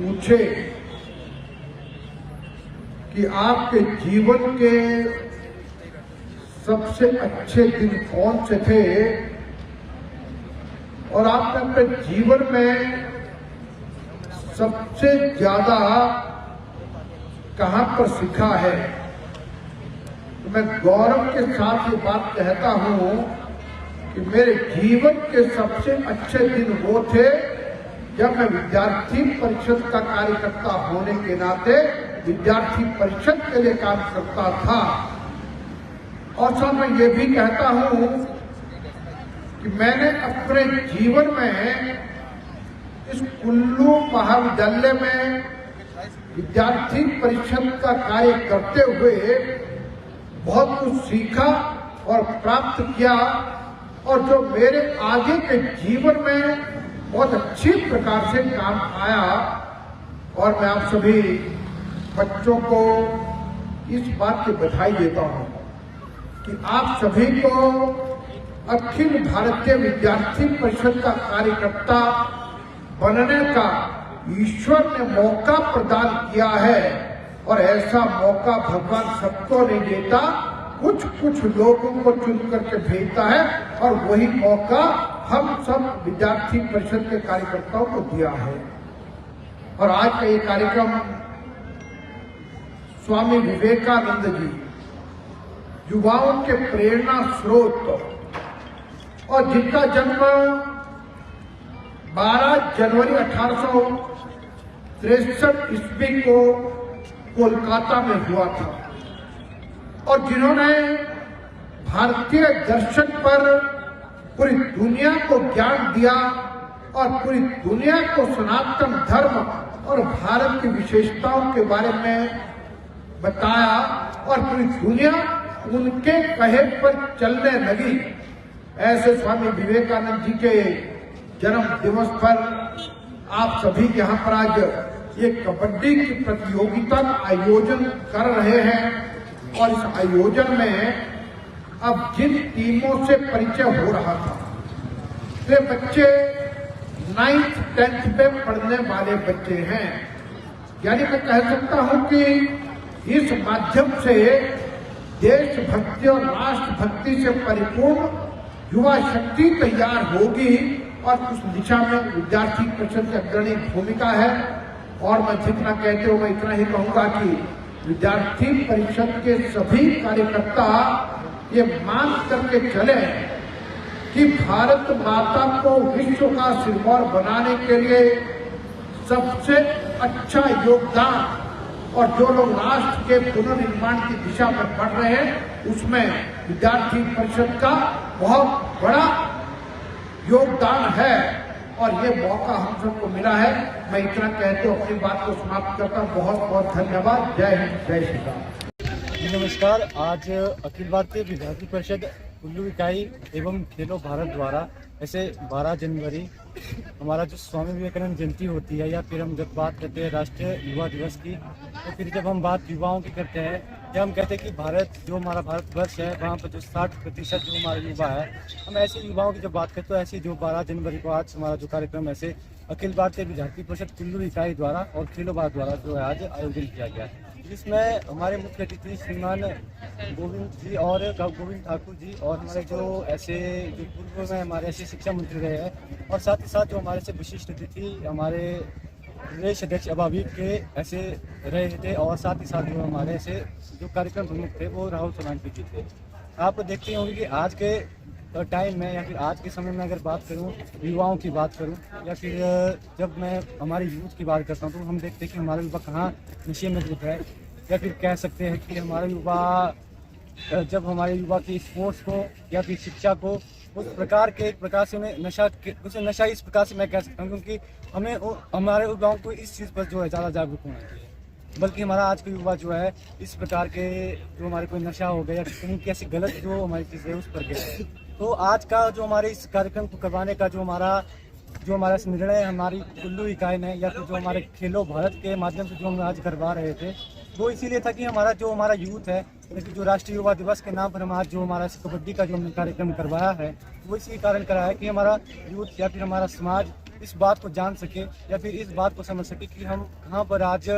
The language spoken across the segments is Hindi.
पूछे कि आपके जीवन के सबसे अच्छे दिन कौन से थे और आपने अपने जीवन में सबसे ज्यादा कहां पर सीखा है, तो मैं गौरव के साथ ये बात कहता हूं कि मेरे जीवन के सबसे अच्छे दिन वो थे जब मैं विद्यार्थी परिषद का कार्यकर्ता होने के नाते विद्यार्थी परिषद के लिए काम करता था। और साथ मैं ये भी कहता हूं कि मैंने अपने जीवन में इस कुल्लू महाविद्यालय में विद्यार्थी परिषद का कार्य करते हुए बहुत कुछ सीखा और प्राप्त किया, और जो मेरे आगे के जीवन में बहुत अच्छी प्रकार से काम आया। और मैं आप सभी बच्चों को इस बात की बधाई देता हूं कि आप सभी को अखिल भारतीय विद्यार्थी परिषद का कार्यकर्ता बनने का ईश्वर ने मौका प्रदान किया है। और ऐसा मौका भगवान सबको नहीं देता, कुछ कुछ लोगों को चुन करके भेजता है, और वही मौका हम सब विद्यार्थी परिषद के कार्यकर्ताओं को दिया है। और आज का ये कार्यक्रम स्वामी विवेकानंद जी, युवाओं के प्रेरणा स्रोत, और जिनका जन्म 12 जनवरी 1863 ईस्वी को कोलकाता में हुआ था, और जिन्होंने भारतीय दर्शन पर पूरी दुनिया को ज्ञान दिया और पूरी दुनिया को सनातन धर्म और भारत की विशेषताओं के बारे में बताया, और पूरी दुनिया उनके कहे पर चलने लगी। ऐसे स्वामी विवेकानंद जी के जन्म दिवस पर आप सभी यहाँ पर आज ये कबड्डी की प्रतियोगिता का आयोजन कर रहे हैं, और इस आयोजन में अब जिन टीमों से परिचय हो रहा था, वे बच्चे 9th 10th में पढ़ने वाले बच्चे हैं। यानी मैं कह सकता हूं कि इस माध्यम से देशभक्ति और राष्ट्रभक्ति से परिपूर्ण युवा शक्ति तैयार होगी, और उस दिशा में विद्यार्थी परिषद की अग्रणी भूमिका है। और मैं जितना कहते हुए मैं इतना ही कहूंगा कि विद्यार्थी परिषद के सभी कार्यकर्ता ये मान करके चले कि भारत माता को विश्व का सिरमौर बनाने के लिए सबसे अच्छा योगदान, और जो लोग राष्ट्र के पुनर्निर्माण की दिशा में बढ़ रहे हैं, उसमें विद्यार्थी परिषद का बहुत बड़ा योगदान है, और ये मौका हम सबको मिला है। मैं इतना कहते हुए अपनी बात को समाप्त करता हूँ। बहुत बहुत धन्यवाद। जय हिंद, जय श्री राम। नमस्कार। आज अखिल भारतीय विद्यार्थी परिषद कुल्लू इकाई एवं खेलो भारत द्वारा ऐसे 12 जनवरी हमारा जो स्वामी विवेकानंद जयंती होती है, या फिर हम जब बात करते हैं राष्ट्रीय युवा दिवस की, तो फिर जब हम बात युवाओं की करते हैं, या हम कहते हैं कि भारत जो हमारा भारतवर्ष है, वहाँ पर जो 60% जो हमारा युवा है, हम ऐसे युवाओं की जब बात करते हैं, ऐसे जो 12 जनवरी को आज हमारा जो कार्यक्रम ऐसे अखिल भारतीय विद्यार्थी परिषद कुल्लू इकाई द्वारा और खेलो भारत द्वारा जो है आज आयोजन किया गया है, जिसमें हमारे मुख्य अतिथि श्रीमान गोविंद जी और गोविंद ठाकुर जी, और हमारे जो ऐसे जो पूर्व में हमारे ऐसे शिक्षा मंत्री रहे हैं, और साथ ही साथ जो हमारे से विशिष्ट अतिथि हमारे प्रदेश अध्यक्ष अभाविक के ऐसे रहे थे, और साथ ही साथ जो हमारे ऐसे जो कार्यक्रम प्रमुख थे वो राहुल सोलंकी जी थे। आप देखते होंगे कि आज के टाइम में, या फिर आज के समय में अगर बात करूं, युवाओं की बात करूं, या फिर जब मैं हमारे यूथ की बात करता हूं, तो हम देखते हैं कि हमारा युवा कहाँ नशे में धुत है, या फिर कह सकते हैं कि हमारा युवा, जब हमारे युवा की स्पोर्ट्स को या फिर शिक्षा को उस प्रकार के एक प्रकार से उन्हें नशा इस प्रकार से मैं कह सकता हूँ, क्योंकि हमें हमारे युवाओं को इस चीज़ पर जो है ज़्यादा जागरूक होना चाहिए। बल्कि हमारा आज का युवा जो है इस प्रकार के जो हमारे कोई नशा हो गया, या कहीं की ऐसी गलत जो हमारी चीज़ है उस पर गया है। तो आज का जो हमारे इस कार्यक्रम को करवाने का जो हमारा निर्णय हमारी कुल्लू इकाई ने, या फिर जो हमारे खेलो भारत के माध्यम से जो हम आज करवा रहे थे, वो इसीलिए था कि हमारा यूथ है, जो राष्ट्रीय युवा दिवस के नाम पर हम आज जो हमारा कबड्डी का जो हमने कार्यक्रम करवाया है, वो इसी कारण कराया है कि हमारा यूथ या फिर हमारा समाज इस बात को जान सके या फिर इस बात को समझ सके कि हम कहाँ पर आज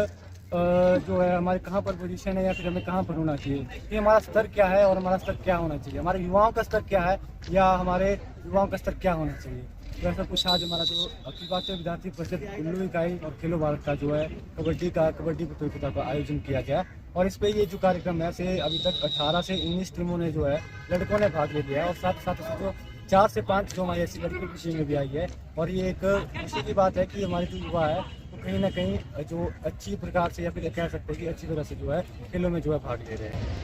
जो है हमारे कहाँ पर पोजीशन है या फिर हमें कहाँ पर होना चाहिए, कि हमारा स्तर क्या है और हमारा स्तर क्या होना चाहिए, हमारे युवाओं का स्तर क्या है या हमारे युवाओं का स्तर क्या होना चाहिए। तो ऐसा कुछ आज हमारा जो अखिल भारतीय विद्यार्थी परिषद कुल्लू इकाई और खेलो भारत का जो है कबड्डी प्रतियोगिता का आयोजन किया गया। और इस पे ये जो कार्यक्रम है से अभी तक 18 से 19 टीमों ने जो है लड़कों ने भाग ले लिया है और साथ साथ जो 4 से 5 जो हमारी ऐसी लड़कियों की टीम भी आई है। और ये एक खुशी की बात है कि हमारे जो युवा है वो कहीं ना कहीं जो अच्छी प्रकार से या फिर कह सकते हैं कि अच्छी तरह से जो है खेलों में जो है भाग ले रहे हैं।